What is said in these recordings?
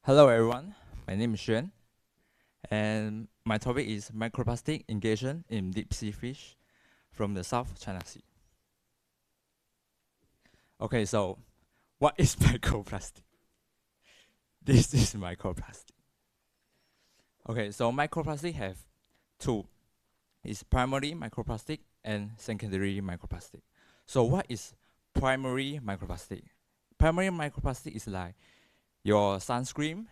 Hello everyone, my name is Xuan, and my topic is microplastic ingestion in deep sea fish from the South China Sea. Okay, so what is microplastic? This is microplastic. Okay, so microplastic have two. It's primary microplastic and secondary microplastic. So what is primary microplastic? Primary microplastic is like your sunscreen,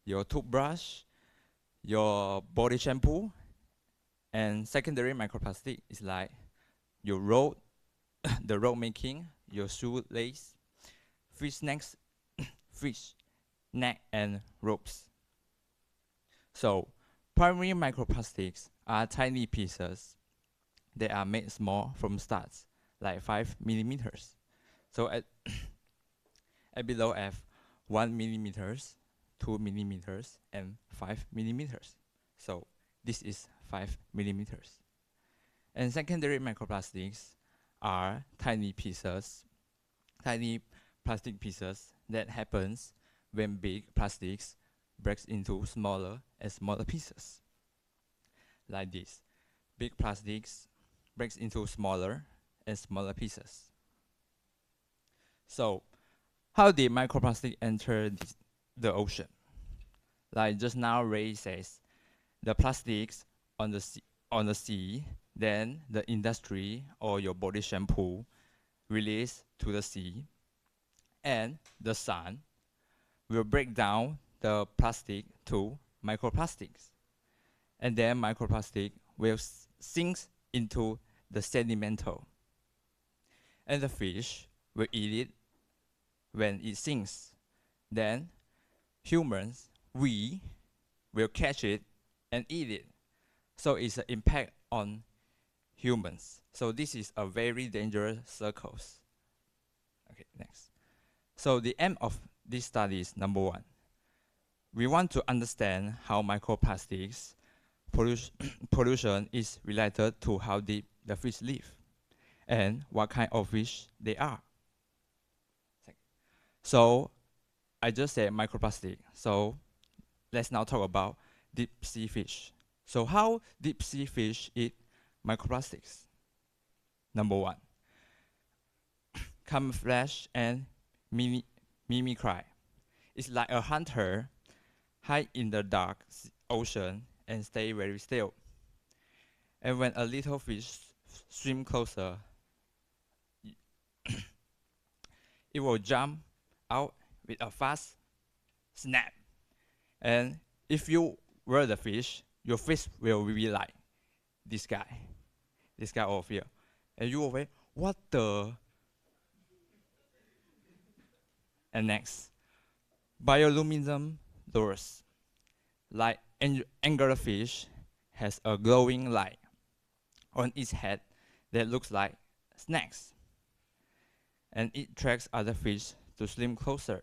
your toothbrush, your body shampoo, and secondary microplastic is like your road, the road making, your shoelace, fish snacks, fish net, and ropes. So primary microplastics are tiny pieces that are made small from starts, like 5 millimeters. So at below F, 1 millimeters, 2 millimeters, and 5 millimeters. So this is 5 millimeters. And secondary microplastics are tiny pieces, tiny plastic pieces that happens when big plastics breaks into smaller and smaller pieces. Like this, big plastics breaks into smaller and smaller pieces. So, how did microplastic enter the ocean? Like just now, Ray says, the plastics on the sea, then the industry or your body shampoo release to the sea, and the sun will break down the plastic to microplastics, and then microplastic will sink into the sedimental, and the fish will eat it when it sinks. Then humans, we will catch it and eat it. So it's an impact on humans. So this is a very dangerous circles. Okay, next. So the aim of this study is number one. We want to understand how microplastics pollution is related to how deep the fish live and what kind of fish they are. So I just said microplastic. So let's now talk about deep sea fish. So how deep sea fish eat microplastics? Number one, camouflage and mimicry. It's like a hunter hide in the dark ocean and stay very still. And when a little fish swim closer, it will jump out with a fast snap. And if you were the fish, your fish will be like this guy over here. And you will be, what the? And next, bioluminescent lures. Like anglerfish has a glowing light on its head that looks like snacks. And it tracks other fish to swim closer.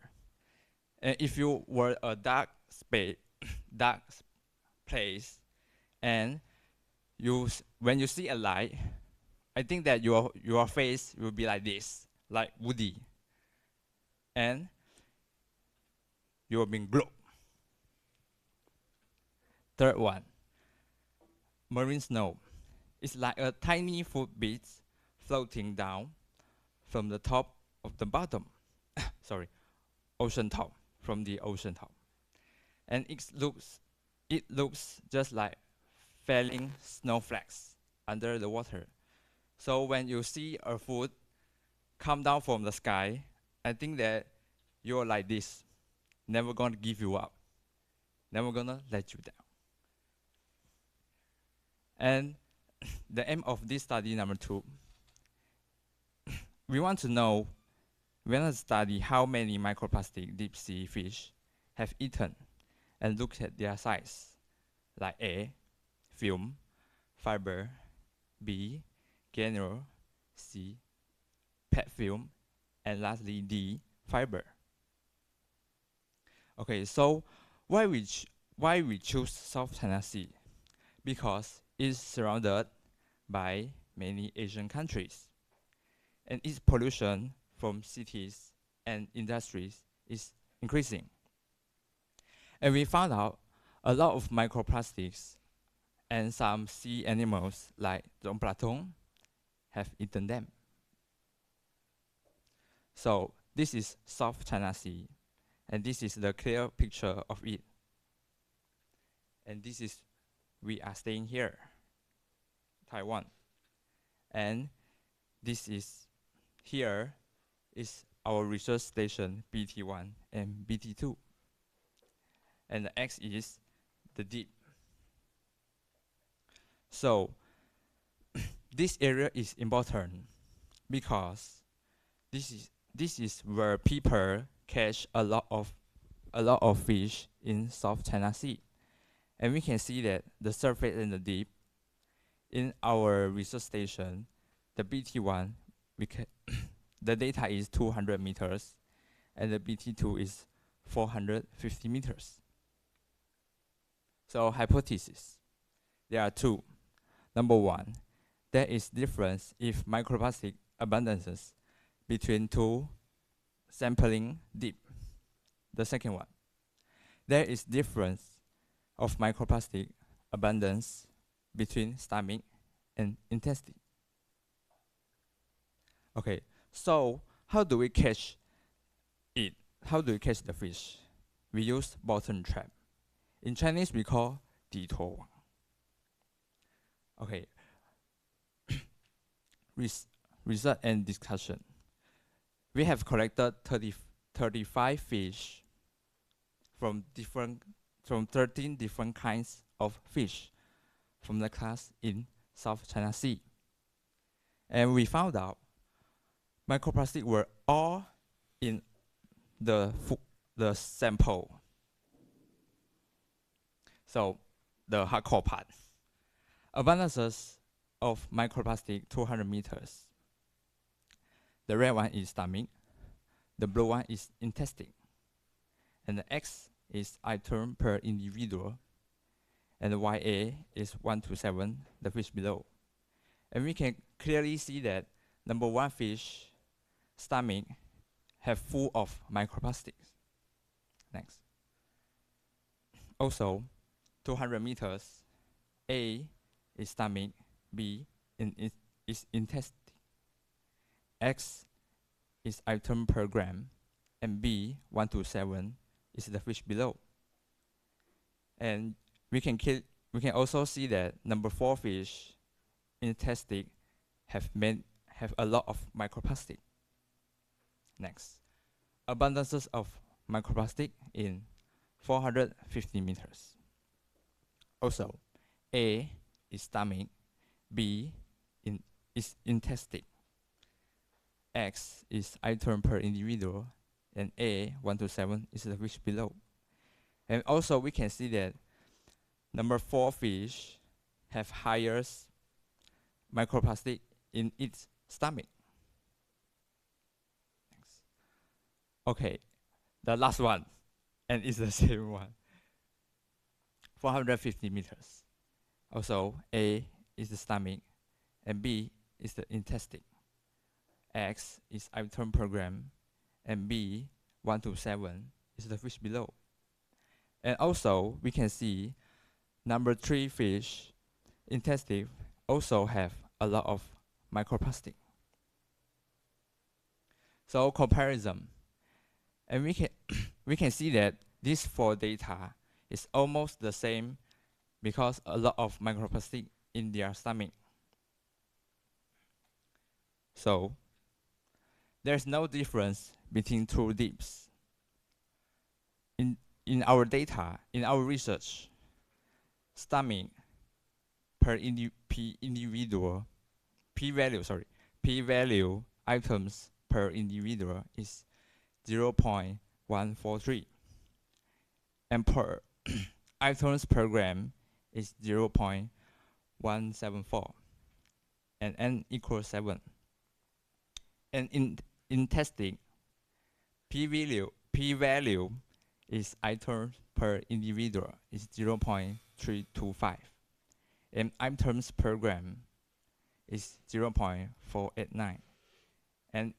And if you were a dark place, and when you see a light, I think that your face will be like this, like Woody, and you will be glow. Third one, marine snow. It's like a tiny footbit floating down from the top of the bottom. Sorry, ocean top, from the ocean top, and it looks just like falling snowflakes under the water. So when you see a food come down from the sky, I think that you're like this, never gonna give you up, never gonna let you down. And the aim of this study number two, we want to know, we want to study how many microplastic deep sea fish have eaten and look at their size, like A, film, fiber, B, granular, C, PET film, and lastly D, fiber. Okay, so why we choose South China Sea? Because it's surrounded by many Asian countries, and its pollution from cities and industries is increasing. And we found out a lot of microplastics and some sea animals like zooplankton have eaten them. So this is South China Sea, and this is the clear picture of it. And this is, we are staying here, Taiwan. And this is, here is our research station BT1 and BT2. And the X is the deep. So this area is important because this is where people catch a lot of fish in South China Sea. And we can see that the surface and the deep in our research station, the BT1, the data is 200 meters, and the BT2 is 450 meters. So hypothesis, there are two. Number one, there is difference if microplastic abundances between two sampling deep. The second one, there is difference of microplastic abundance between stomach and intestine. Okay, so how do we catch it? How do we catch the fish? We use bottom trap. In Chinese, we call 底头网. Okay, result and discussion. We have collected 35 fish from 13 different kinds of fish from the class in South China Sea. And we found out microplastic were all in the sample. So the hardcore part. Abundances of microplastic 200 meters. The red one is stomach, the blue one is intestine, and the X is item per individual, and the YA is 1 to 7, the fish below. And we can clearly see that number one fish, stomach, have full of microplastics. Next. Also, 200 meters, A is stomach, B is intestine, X is item per gram, and B, 1 to 7, is the fish below. And we can also see that number 4 fish, intestine, have a lot of microplastic. Next, abundances of microplastic in 450 meters. Also, A is stomach, B is intestine, X is item per individual, and A, 1 to 7, is the fish below. And also we can see that number 4 fish have higher microplastic in its stomach. Next. Okay, the last one, and it's the same one. 450 meters. Also, A is the stomach, and B is the intestine. X is item per gram, and B, 1 to 7, is the fish below. And also, we can see number 3 fish, intestine, also have a lot of microplastic. So comparison, and we can see that these 4 data is almost the same because a lot of microplastic in their stomach. So there's no difference between two deeps. In our data, in our research, stomach per individual, p-value items per individual is 0.143, and per items per gram is 0.174, and n equals 7. And in intestine, p-value is items per individual is 0.325, and items per gram is 0.489, and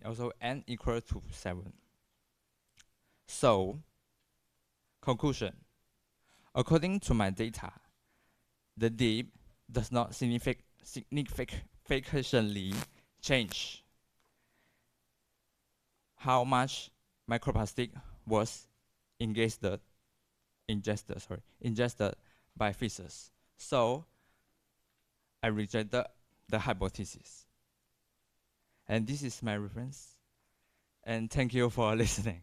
also n equals to 7. So Conclusion. According to my data, the dip does not significantly change how much microplastic was ingested by feces. So I rejected the hypothesis. And this is my reference. And thank you for listening.